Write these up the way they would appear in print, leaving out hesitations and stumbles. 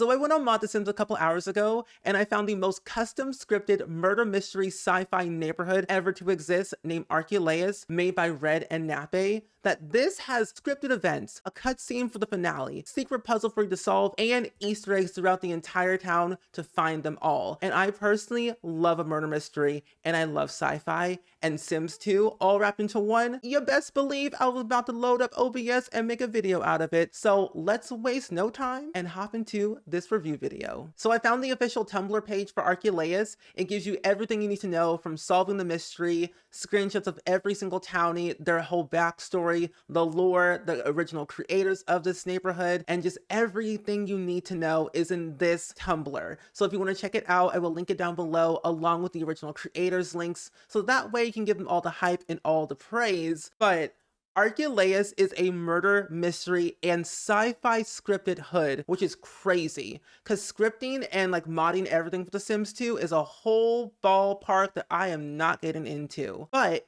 So I went on Modthesims a couple hours ago, and I found the most custom scripted murder mystery sci-fi neighborhood ever to exist named Arkhelios, made by Red and Nappe. That this has scripted events, a cutscene for the finale, secret puzzle for you to solve, and Easter eggs throughout the entire town to find them all. And I personally love a murder mystery, and I love sci-fi, and Sims 2 all wrapped into one. You best believe I was about to load up OBS and make a video out of it. So let's waste no time and hop into this review video. So I found the official Tumblr page for Arkhelios. It gives you everything you need to know, from solving the mystery, screenshots of every single townie, their whole backstory, the lore, the original creators of this neighborhood, and just everything you need to know is in this Tumblr. So if you want to check it out, I will link it down below along with the original creators links, so that way you can give them all the hype and all the praise. But Arkhelios is a murder mystery and sci-fi scripted hood, which is crazy because scripting and like modding everything for The Sims 2 is a whole ballpark that I am not getting into. But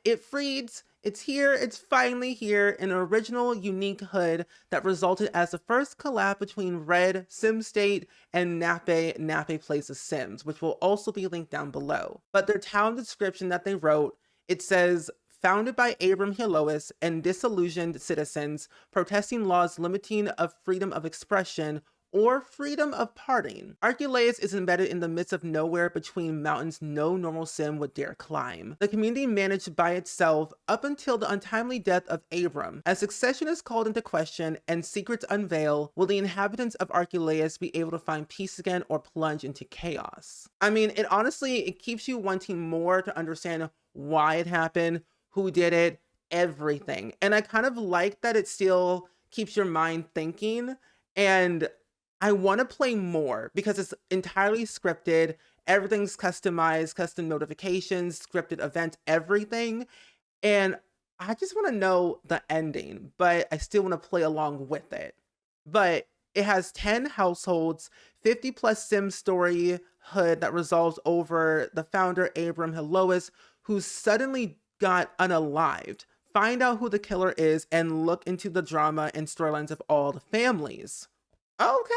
it's here, it's finally here, an original unique hood that resulted as the first collab between Red, SimState, and Nappe Plays The Sims, which will also be linked down below. But their town description that they wrote, it says, founded by Helios and disillusioned citizens protesting laws limiting of freedom of expression or freedom of parting. Arkhelios is embedded in the midst of nowhere between mountains no normal sim would dare climb. The community managed by itself up until the untimely death of Abram. As succession is called into question and secrets unveil, will the inhabitants of Arkhelios be able to find peace again or plunge into chaos? I mean, it keeps you wanting more to understand why it happened, who did it, everything. And I kind of like that it still keeps your mind thinking, and I want to play more because it's entirely scripted. Everything's customized, custom notifications, scripted events, everything. And I just want to know the ending, but I still want to play along with it. But it has 10 households, 50 plus sim story hood that resolves over the founder, Abram Helios, who suddenly got unalived. Find out who the killer is and look into the drama and storylines of all the families. Okay.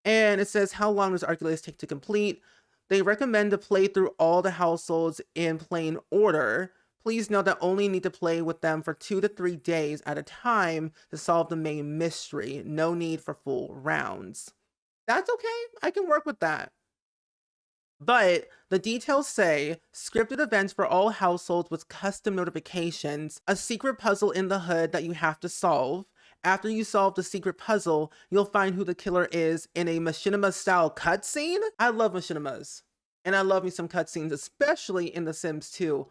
And it says, how long does Arkhelios take to complete? They recommend to play through all the households in plain order. Please note that only need to play with them for 2 to 3 days at a time to solve the main mystery. No need for full rounds. That's okay. I can work with that. But the details say scripted events for all households with custom notifications, a secret puzzle in the hood that you have to solve. After you solve the secret puzzle, you'll find who the killer is in a machinima style cutscene. I love machinimas, and I love me some cutscenes, especially in The Sims 2.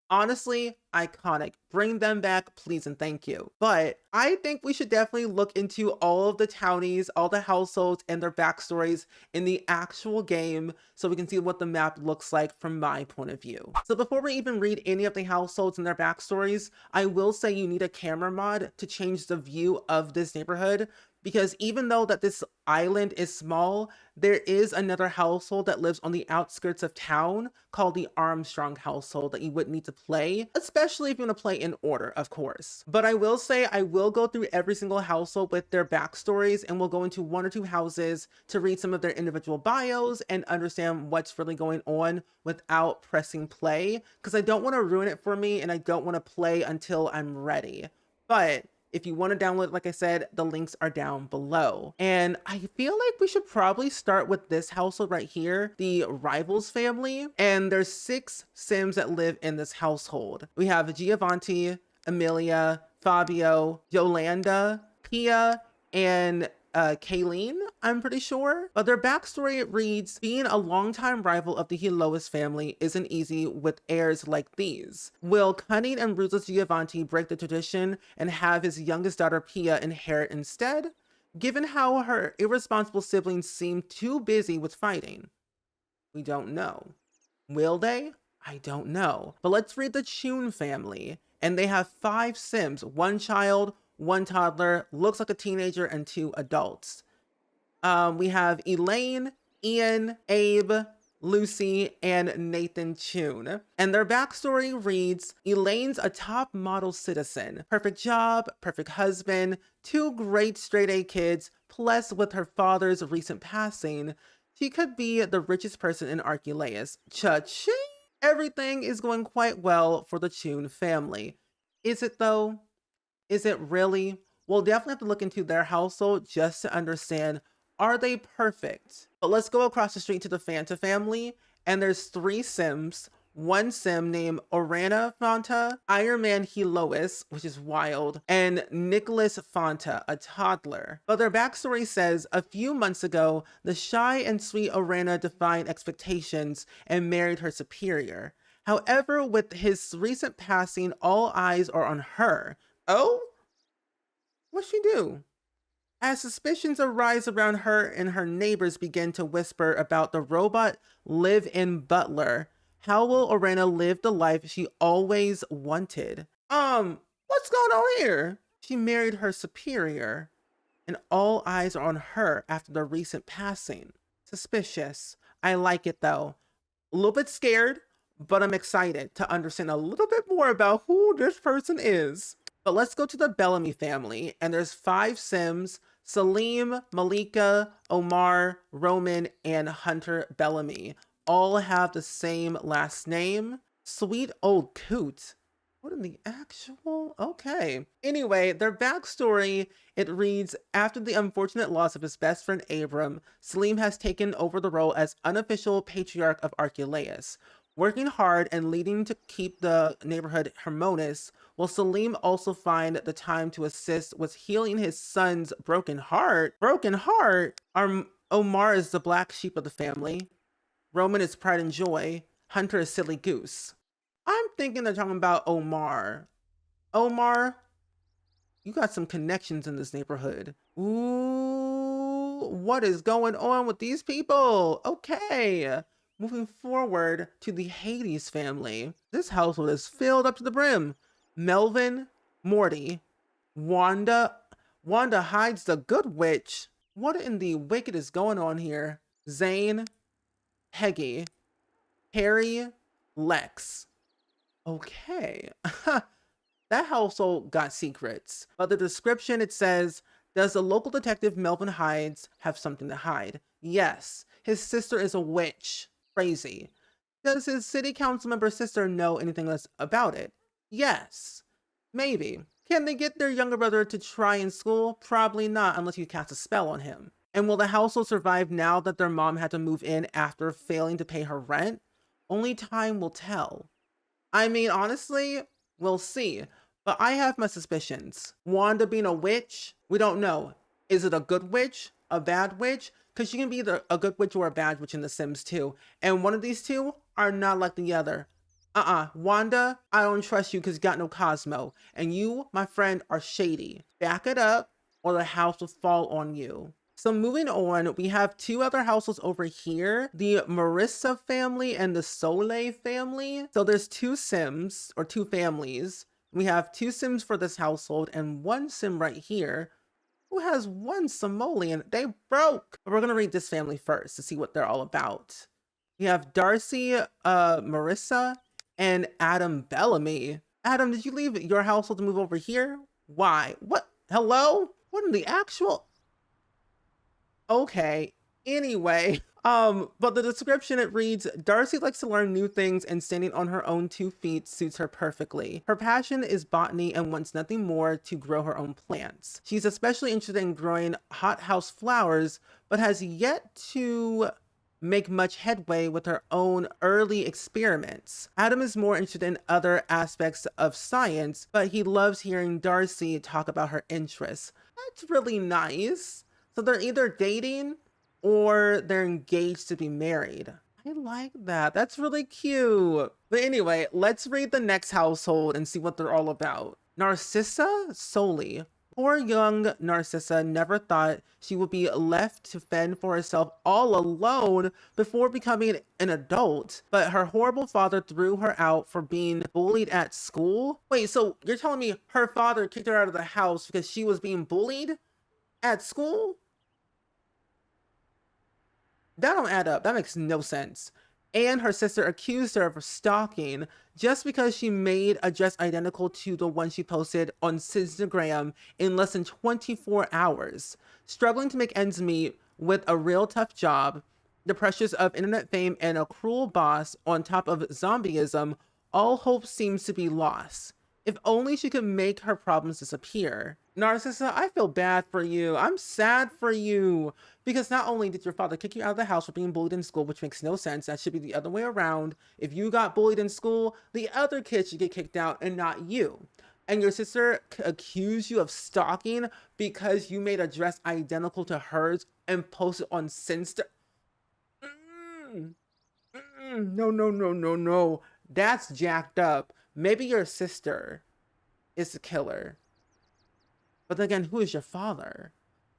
Honestly, iconic. Bring them back, please and thank you. But I think we should definitely look into all of the townies, all the households, and their backstories in the actual game so we can see what the map looks like from my point of view. So before we even read any of the households and their backstories, I will say you need a camera mod to change the view of this neighborhood, because even though that this island is small, there is another household that lives on the outskirts of town called the Armstrong household that you would need to play, especially if you want to play in order, of course. But I will say I will go through every single household with their backstories, and we'll go into 1 or 2 houses to read some of their individual bios and understand what's really going on without pressing play, because I don't want to ruin it for me and I don't want to play until I'm ready. But if you want to download, like I said, the links are down below. And I feel like we should probably start with this household right here, the Rivals family. And there's 6 Sims that live in this household. We have Giovanni, Amelia, Fabio, Yolanda, Pia, and Kayleen, I'm pretty sure. But their backstory reads, being a longtime rival of the Helios family isn't easy with heirs like these. Will cunning and ruthless Giovanni break the tradition and have his youngest daughter Pia inherit instead? Given how her irresponsible siblings seem too busy with fighting, we don't know. Will they? I don't know. But let's read the Chun family. And they have 5 Sims, 1 child, 1 toddler, looks like a teenager, and 2 adults. We have Elaine, Ian, Abe, Lucy, and Nathan Chun. And their backstory reads, Elaine's a top model citizen, perfect job, perfect husband, 2 great straight A kids, plus with her father's recent passing, she could be the richest person in Arkhelios. Cha-ching! Everything is going quite well for the Chun family. Is it though? Is it really? We'll definitely have to look into their household just to understand, are they perfect? But let's go across the street to the Fanta family, and there's 3 Sims. One Sim named Orana Fanta, Iron Man Helios, which is wild, and Nicholas Fanta, a toddler. But their backstory says, a few months ago, the shy and sweet Orana defied expectations and married her superior. However, with his recent passing, all eyes are on her. Oh? What'd she do? As suspicions arise around her and her neighbors begin to whisper about the robot live-in butler, how will Orana live the life she always wanted? What's going on here? She married her superior, and all eyes are on her after the recent passing. Suspicious. I like it though. A little bit scared, but I'm excited to understand a little bit more about who this person is. But let's go to the Bellamy family, and there's 5 Sims, Salim, Malika, Omar, Roman, and Hunter Bellamy. All have the same last name. Sweet old coot. What in the actual? Okay. Anyway, their backstory, it reads, after the unfortunate loss of his best friend Abram, Salim has taken over the role as unofficial patriarch of Arkhelios. Working hard and leading to keep the neighborhood harmonious, will Salim also find the time to assist with healing his son's broken heart? Broken heart? Omar is the black sheep of the family. Roman is pride and joy. Hunter is silly goose. I'm thinking they're talking about Omar. Omar, you got some connections in this neighborhood. Ooh, what is going on with these people? Okay. Moving forward to the Hades family. This household is filled up to the brim. Melvin, Morty, Wanda hides the good witch. What in the wicked is going on here? Zane, Peggy, Harry, Lex. Okay. That household got secrets. But the description, it says, does the local detective Melvin Hides have something to hide? Yes. His sister is a witch. Crazy. Does his city council member sister know anything else about it? Yes. Maybe. Can they get their younger brother to try in school? Probably not, unless you cast a spell on him. And will the household survive now that their mom had to move in after failing to pay her rent? Only time will tell. I mean, honestly, we'll see. But I have my suspicions. Wanda being a witch? We don't know. Is it a good witch? A bad witch? Because she can be either a good witch or a bad witch in The Sims 2. And one of these two are not like the other. Wanda, I don't trust you because you got no Cosmo. And you, my friend, are shady. Back it up or the house will fall on you. So moving on, we have 2 other households over here. The Marissa family and the Soleil family. So there's 2 Sims, or 2 families. We have 2 Sims for this household and 1 Sim right here who has 1 simoleon. They broke. But we're going to read this family first to see what they're all about. We have Darcy, Marissa, and Adam Bellamy. Adam, did you leave your household to move over here? Why? What? Hello? What in the actual? Okay. Anyway, but the description, it reads, Darcy likes to learn new things and standing on her own 2 feet suits her perfectly. Her passion is botany and wants nothing more to grow her own plants. She's especially interested in growing hothouse flowers, but has yet to make much headway with her own early experiments. Adam is more interested in other aspects of science, but he loves hearing Darcy talk about her interests. That's really nice. So they're either dating or they're engaged to be married. I like that. That's really cute. But anyway, let's read the next household and see what they're all about. Narcissa Soli. Poor young Narcissa never thought she would be left to fend for herself all alone before becoming an adult. But her horrible father threw her out for being bullied at school? Wait, so you're telling me her father kicked her out of the house because she was being bullied at school? That don't add up. That makes no sense. And her sister accused her of stalking just because she made a dress identical to the one she posted on Instagram in less than 24 hours. Struggling to make ends meet with a real tough job, the pressures of internet fame, and a cruel boss on top of zombieism, all hope seems to be lost. If only she could make her problems disappear. Narcissa, I feel bad for you. I'm sad for you. Because not only did your father kick you out of the house for being bullied in school, which makes no sense, that should be the other way around. If you got bullied in school, the other kid should get kicked out and not you. And your sister accused you of stalking because you made a dress identical to hers and posted on Sinsta. No, no, no, no, no. That's jacked up. Maybe your sister is the killer. But again, who is your father?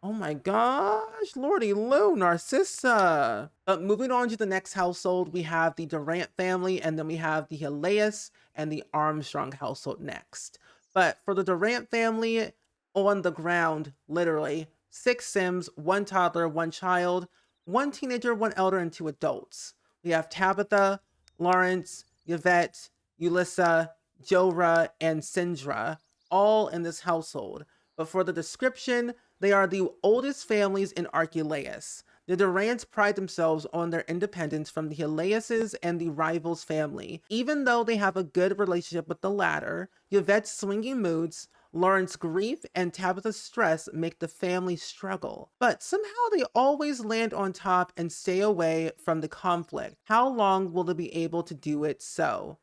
Oh my gosh, Lordy Lou, Narcissa. But moving on to the next household, we have the Durant family, and then we have the Helios and the Armstrong household next. But for the Durant family, on the ground, literally, 6 Sims, 1 toddler, 1 child, 1 teenager, 1 elder, and 2 adults. We have Tabitha, Lawrence, Yvette, Ulissa, Jora, and Sindra, all in this household. But for the description, they are the oldest families in Arkhelios. The Durants pride themselves on their independence from the Helioses and the Rivals family. Even though they have a good relationship with the latter, Yvette's swinging moods, Lauren's grief, and Tabitha's stress make the family struggle. But somehow they always land on top and stay away from the conflict. How long will they be able to do it so?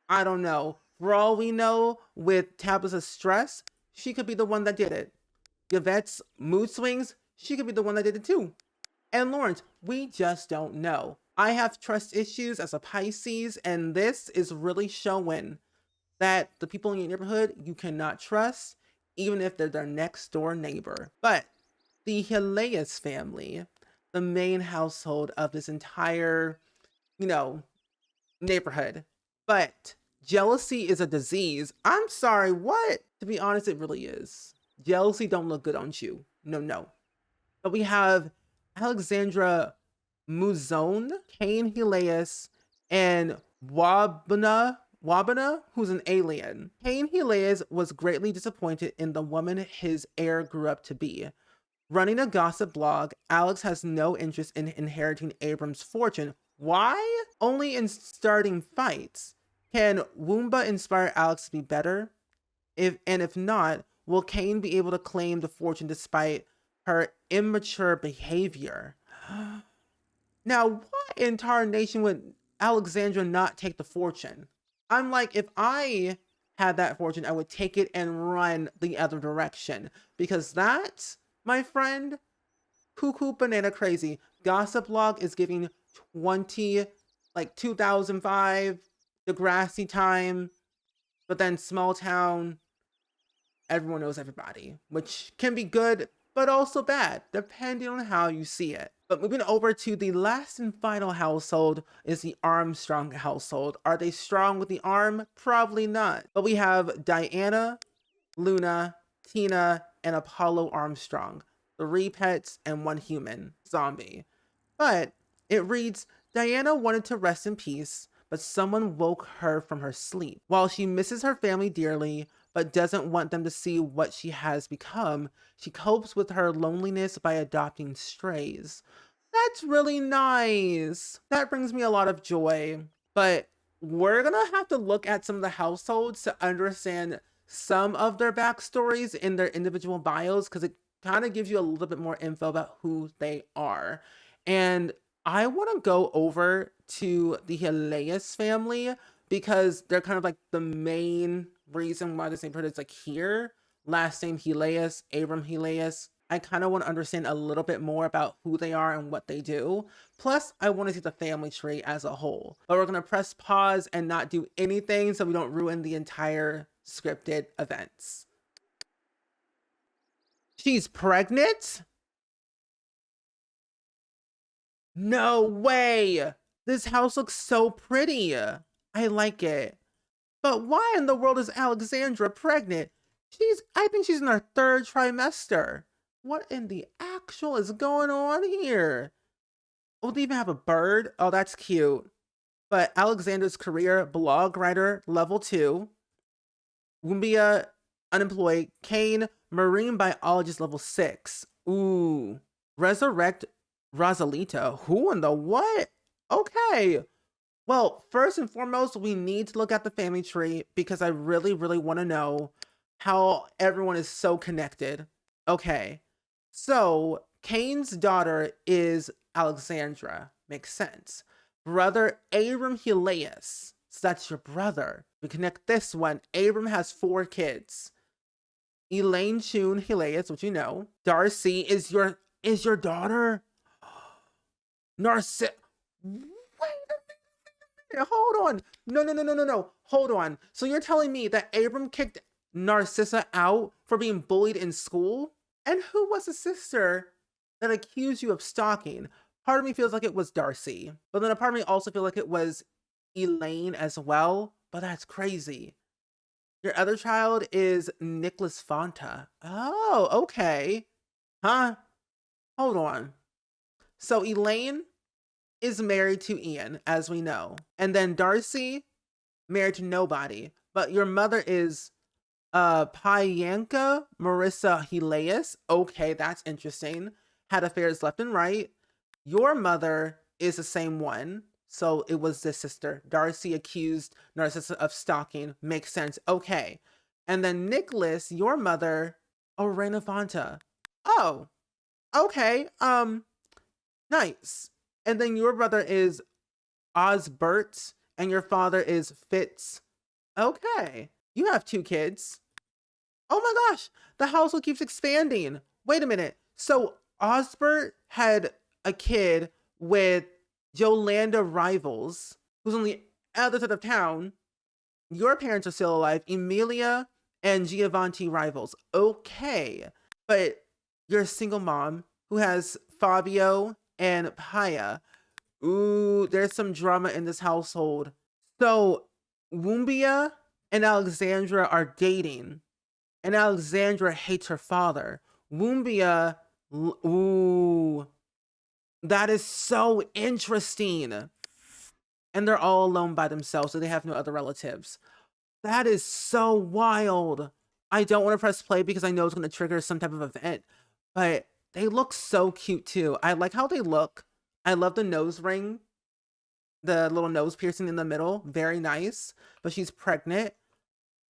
I don't know. For all we know, with Tabitha's stress, she could be the one that did it. Yvette's mood swings, she could be the one that did it too. And Lawrence, we just don't know. I have trust issues as a Pisces, and this is really showing that the people in your neighborhood you cannot trust, even if they're their next door neighbor. But the Helios family, the main household of this entire, neighborhood. But jealousy is a disease. I'm sorry, what? To be honest, it really is. Jealousy don't look good on you. No, no. But we have Alexandra Muzone, Cain Helios, and Wabana, who's an alien. Cain Helios was greatly disappointed in the woman his heir grew up to be. Running a gossip blog, Alex has no interest in inheriting Abram's fortune. Why? Only in starting fights. Can Woomba inspire Alex to be better? If not, will Cain be able to claim the fortune despite her immature behavior? Now, why in tarnation would Alexandra not take the fortune? I'm like, if I had that fortune, I would take it and run the other direction. Because that, my friend, cuckoo banana crazy. Gossip log is giving 2005, Degrassi time, but then small town, everyone knows everybody, which can be good, but also bad, depending on how you see it. But moving over to the last and final household is the Armstrong household. Are they strong with the arm? Probably not. But we have Diana, Luna, Tina, and Apollo Armstrong. 3 pets and 1 human, zombie. But it reads, Diana wanted to rest in peace, but someone woke her from her sleep. While she misses her family dearly, but doesn't want them to see what she has become, she copes with her loneliness by adopting strays. That's really nice. That brings me a lot of joy. But we're gonna have to look at some of the households to understand some of their backstories in their individual bios, because it kind of gives you a little bit more info about who they are. And I want to go over to the Helios family because they're kind of like the main reason why this neighborhood is like here. Last name Helios, Abram Helios. I kind of want to understand a little bit more about who they are and what they do. Plus, I want to see the family tree as a whole. But we're going to press pause and not do anything so we don't ruin the entire scripted events. She's pregnant? No way! This house looks so pretty. I like it. But why in the world is Alexandra pregnant? I think she's in her 3rd trimester. What in the actual is going on here? Oh, they even have a bird? Oh, that's cute. But Alexandra's career, blog writer, level 2. Wumbia, unemployed. Kane, marine biologist, level 6. Ooh. Resurrect Rosalito. Who in the what? Okay. Well, first and foremost, we need to look at the family tree because I really, really want to know how everyone is so connected. Okay. So, Kane's daughter is Alexandra. Makes sense. Brother Abram Helios. So that's your brother. We connect this one. Abram has 4 kids. Elaine Chun Helios, which you know. Darcy is your daughter. Narciss. Wait a minute. Hold on. No. Hold on. So you're telling me that Abram kicked Narcissa out for being bullied in school? And who was the sister that accused you of stalking? Part of me feels like it was Darcy, but then a part of me also feels like it was Elaine as well, but that's crazy. Your other child is Nicholas Fanta. Oh, okay. Huh? Hold on. So Elaine is married to Ian, as we know. And then Darcy, married to nobody. But your mother is Pyanka Marissa Helios. Okay, that's interesting. Had affairs left and right. Your mother is the same one. So it was this sister. Darcy accused Narcissa of stalking. Makes sense. Okay. And then Nicholas, your mother, Orena Fanta. Oh, okay. Nice. And then your brother is Osbert and your father is Fitz. Okay. You have 2 kids. Oh my gosh. The household keeps expanding. Wait a minute. So Osbert had a kid with Yolanda Rivals, who's on the other side of town. Your parents are still alive, Emilia and Giovanni Rivals. Okay. But you're a single mom who has Fabio and Paya. Ooh, there's some drama in this household. So Wumbia and Alexandra are dating, and Alexandra hates her father. Wumbia, ooh, that is so interesting. And they're all alone by themselves, so they have no other relatives. That is so wild. I don't want to press play because I know it's going to trigger some type of event, but they look so cute too. I like how they look. I love the nose ring, the little nose piercing in the middle. Very nice. But she's pregnant.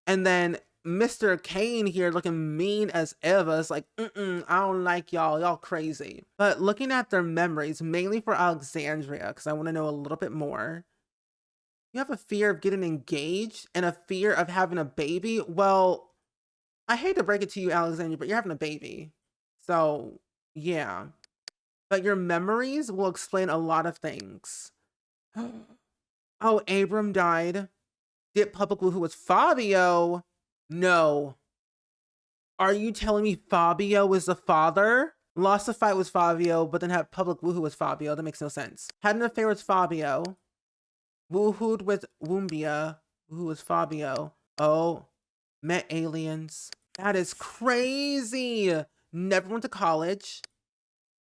And then Mr. Kane here looking mean as ever. It's like, I don't like y'all. Y'all crazy. But looking at their memories, mainly for Alexandria, because I want to know a little bit more. You have a fear of getting engaged and a fear of having a baby. Well, I hate to break it to you, Alexandria, but you're having a baby. So, yeah. But your memories will explain a lot of things. Oh, Abram died. Did public woohoo was Fabio? No. Are you telling me Fabio was the father? Lost the fight with Fabio, but then had public woohoo with Fabio. That makes no sense. Had an affair with Fabio. Woohooed with Wumbia. Who was Fabio? Oh, met aliens. That is crazy. Never went to college.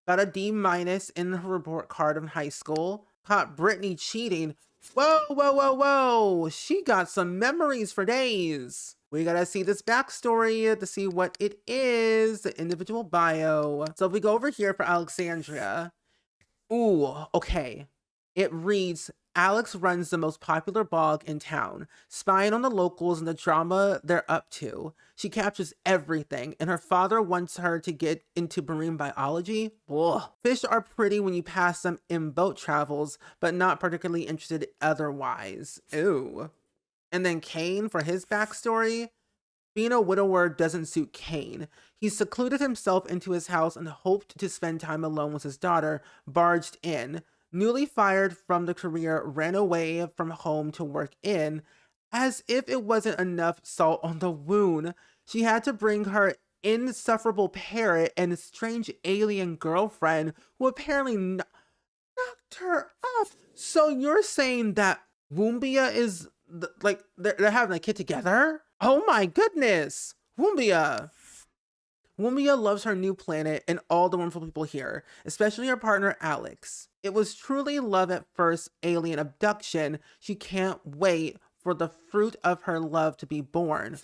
Got a D- in her report card in high school. Caught Brittany cheating. Whoa. She got some memories for days. We gotta see this backstory to see what it is, the individual bio. So if we go over here for Alexandria. Ooh, okay. It reads, Alex runs the most popular blog in town, spying on the locals and the drama they're up to. She captures everything, and her father wants her to get into marine biology. Ugh. Fish are pretty when you pass them in boat travels, but not particularly interested otherwise. Ooh. And then Kane, for his backstory. Being a widower doesn't suit Kane. He secluded himself into his house and hoped to spend time alone with his daughter, barged in. Newly fired from the career, ran away from home to work in. As if it wasn't enough salt on the wound, she had to bring her insufferable parrot and strange alien girlfriend who apparently knocked her up. So you're saying that Wumbia is, like, they're having a kid together? Oh my goodness! Wumbia! Wumbia loves her new planet and all the wonderful people here, especially her partner Alex. It was truly love at first alien abduction. She can't wait for the fruit of her love to be born.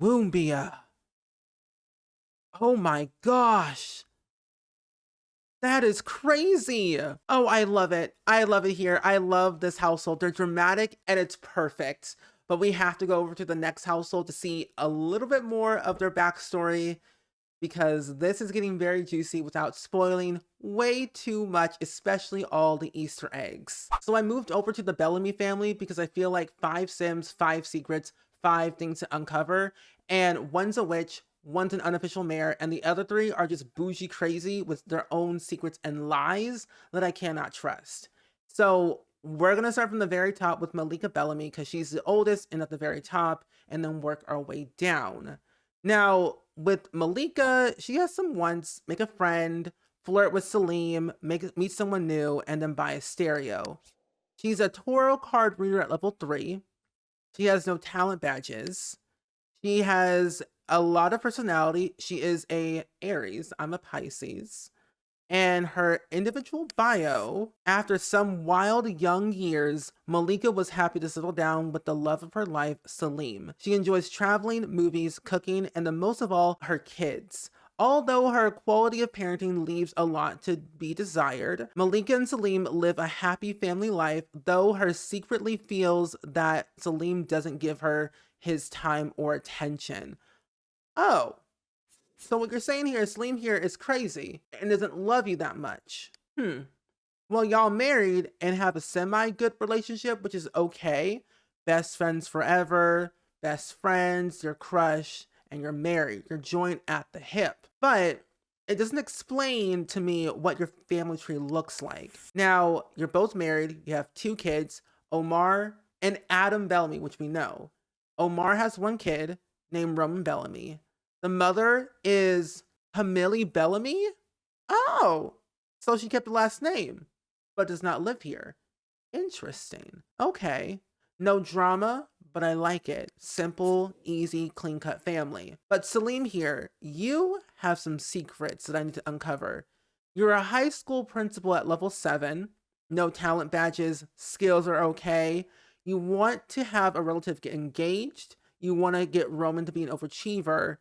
Woombia. Oh my gosh. That is crazy. Oh, I love it. I love it here. I love this household. They're dramatic and it's perfect. But we have to go over to the next household to see a little bit more of their backstory, because this is getting very juicy without spoiling way too much, especially all the Easter eggs. So I moved over to the Bellamy family because I feel like 5 Sims, 5 secrets, 5 things to uncover, and one's a witch, one's an unofficial mayor, and the other 3 are just bougie crazy with their own secrets and lies that I cannot trust. So we're gonna start from the very top with Malika Bellamy because she's the oldest and at the very top, and then work our way down. Now, with Malika, she has some wants: make a friend, flirt with Salim, meet someone new, and then buy a stereo. She's a tarot card reader at level 3. She has no talent badges. She has a lot of personality. She is a Aries. I'm a Pisces. And her individual bio: after some wild young years, Malika was happy to settle down with the love of her life, Salim. She enjoys traveling, movies, cooking, and the most of all, her kids. Although her quality of parenting leaves a lot to be desired, Malika and Salim live a happy family life, though her secretly feels that Salim doesn't give her his time or attention. Oh. So what you're saying here is Salim here is crazy and doesn't love you that much. Well, y'all married and have a semi-good relationship, which is okay. Best friends forever, best friends, your crush, and you're married. You're joined at the hip. But it doesn't explain to me what your family tree looks like. Now, you're both married. You have 2 kids, Omar and Adam Bellamy, which we know. Omar has 1 kid named Roman Bellamy. The mother is Camille Bellamy? Oh, so she kept the last name, but does not live here. Interesting. Okay. No drama, but I like it. Simple, easy, clean-cut family. But Salim here, you have some secrets that I need to uncover. You're a high school principal at level 7. No talent badges. Skills are okay. You want to have a relative get engaged. You want to get Roman to be an overachiever.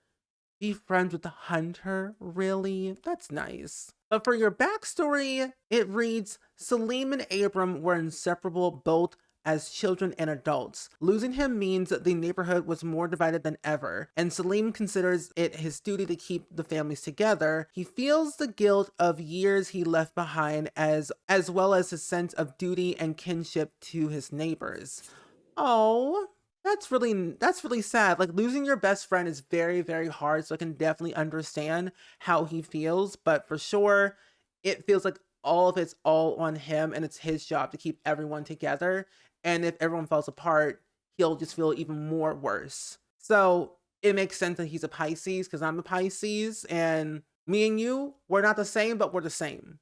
Be friends with the hunter? Really? That's nice. But for your backstory, it reads, Salim and Abram were inseparable both as children and adults. Losing him means that the neighborhood was more divided than ever, and Salim considers it his duty to keep the families together. He feels the guilt of years he left behind as well as his sense of duty and kinship to his neighbors. Oh, that's really sad. Like, losing your best friend is very, very hard, so I can definitely understand how he feels, but for sure, it feels like all of it's all on him, and it's his job to keep everyone together, and if everyone falls apart, he'll just feel even more worse. So it makes sense that he's a Pisces, because I'm a Pisces, and me and you, we're not the same, but we're the same.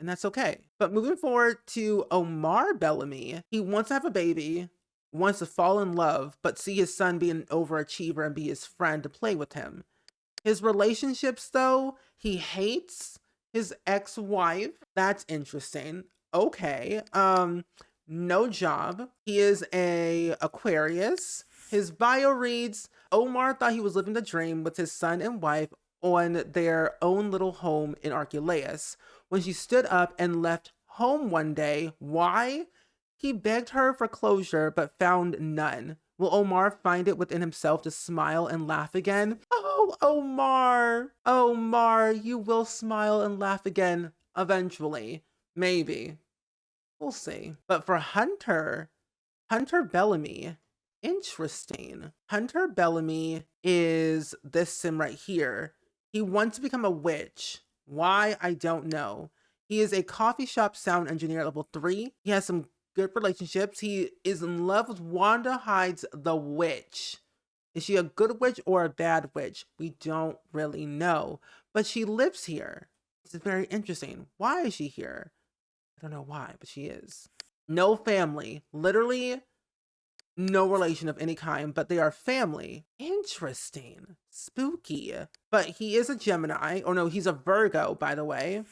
And that's okay. But moving forward to Omar Bellamy, he wants to have a baby, wants to fall in love, but see his son be an overachiever and be his friend to play with him. His relationships, though, he hates his ex-wife. That's interesting. Okay. No job. He is a Aquarius. His bio reads, Omar thought he was living the dream with his son and wife on their own little home in Arkhelios. When she stood up and left home one day, why? He begged her for closure, but found none. Will Omar find it within himself to smile and laugh again? Oh, Omar! Omar, you will smile and laugh again eventually. Maybe. We'll see. But for Hunter Bellamy, interesting. Hunter Bellamy is this sim right here. He wants to become a witch. Why? I don't know. He is a coffee shop sound engineer at level 3. He has some good relationships. He is in love with Wanda Hyde's the witch. Is she a good witch or a bad witch? We don't really know. But she lives here. This is very interesting. Why is she here? I don't know why, but she is. No family. Literally no relation of any kind, but they are family. Interesting. Spooky. But he is a Gemini. Oh no, he's a Virgo, by the way.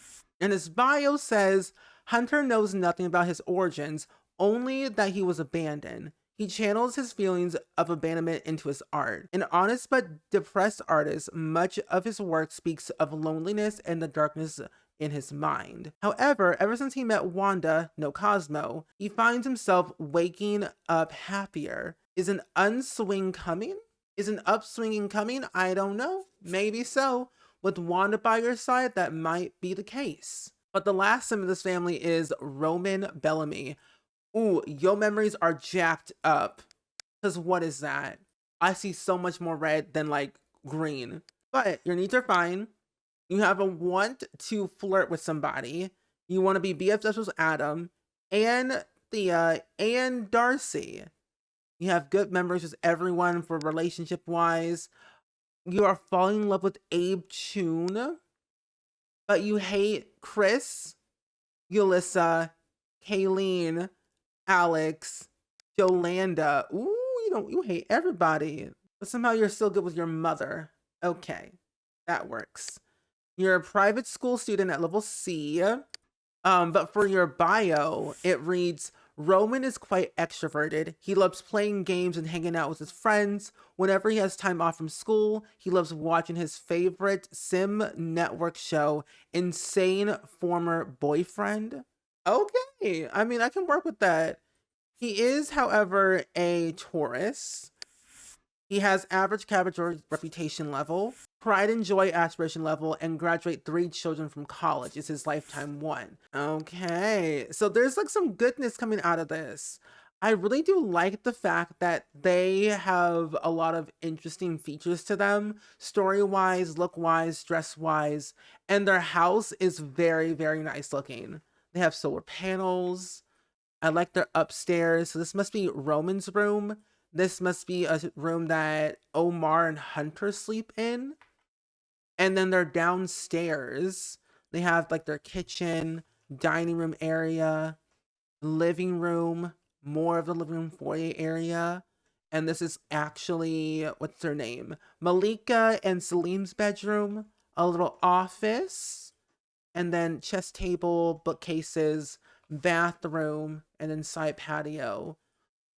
And his bio says Hunter knows nothing about his origins, only that he was abandoned. He channels his feelings of abandonment into his art. An honest but depressed artist, much of his work speaks of loneliness and the darkness in his mind. However, ever since he met Wanda, no Cosmo, he finds himself waking up happier. Is an upswing coming? I don't know. Maybe so. With Wanda by your side, that might be the case. But the last sim of this family is Roman Bellamy. Ooh, your memories are jacked up. Because what is that? I see so much more red than like green. But your needs are fine. You have a want to flirt with somebody. You want to be BFFs with Adam and Thea and Darcy. You have good memories with everyone for relationship-wise. You are falling in love with Abe Chun. But you hate Chris, Yulissa, Kayleen, Alex, Yolanda. Ooh, you hate everybody. But somehow you're still good with your mother. Okay, that works. You're a private school student at level C. But for your bio, it reads, Roman is quite extroverted. He loves playing games and hanging out with his friends. Whenever he has time off from school, he loves watching his favorite Sim network show, Insane Former Boyfriend. Okay, I mean, I can work with that. He is, however, a Taurus. He has average cabbage reputation level, pride and joy aspiration level, and graduate 3 children from college is his lifetime one. Okay, so there's like some goodness coming out of this. I really do like the fact that they have a lot of interesting features to them, story-wise, look-wise, dress-wise, and their house is very, very nice looking. They have solar panels. I like their upstairs. So this must be Roman's room. This must be a room that Omar and Hunter sleep in. And then they're downstairs. They have like their kitchen, dining room area, living room, more of the living room foyer area. And this is actually, what's their name? Malika and Salim's bedroom, a little office, and then chest table, bookcases, bathroom, and then side patio,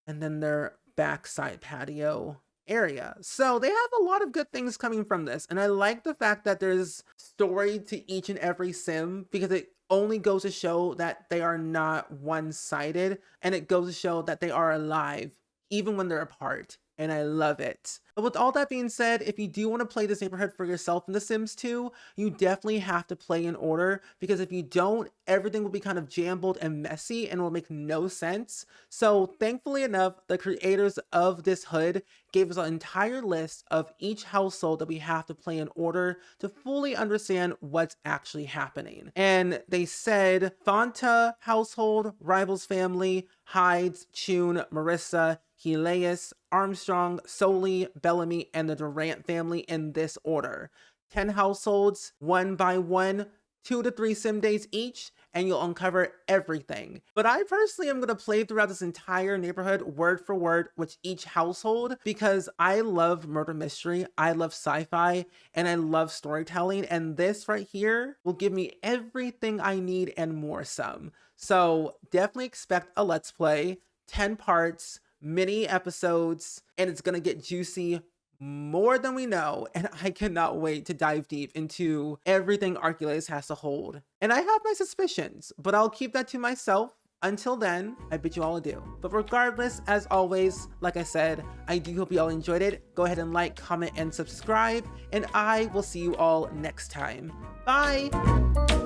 and then their backside patio area. So they have a lot of good things coming from this, and I like the fact that there's story to each and every sim, because it only goes to show that they are not one-sided, and it goes to show that they are alive even when they're apart, and I love it. But with all that being said, if you do want to play this neighborhood for yourself in The Sims 2, you definitely have to play in order, because if you don't, everything will be kind of jumbled and messy and will make no sense. So thankfully enough, the creators of this hood gave us an entire list of each household that we have to play in order to fully understand what's actually happening. And they said Fanta household, Rivals family, Hydes, Chun, Marissa, Helios, Armstrong, Soli, Bellamy, and the Durant family in this order. 10 households, 1 by 1, 2 to 3 sim days each, and you'll uncover everything. But I personally am going to play throughout this entire neighborhood word for word with each household, because I love murder mystery, I love sci-fi, and I love storytelling, and this right here will give me everything I need and more some. So definitely expect a Let's Play, 10 parts, mini episodes, and it's gonna get juicy more than we know, and I cannot wait to dive deep into everything Arkhelios has to hold. And I have my suspicions, but I'll keep that to myself. Until then, I bid you all adieu. But regardless, as always, like I said, I do hope you all enjoyed it. Go ahead and like, comment, and subscribe, and I will see you all next time. Bye!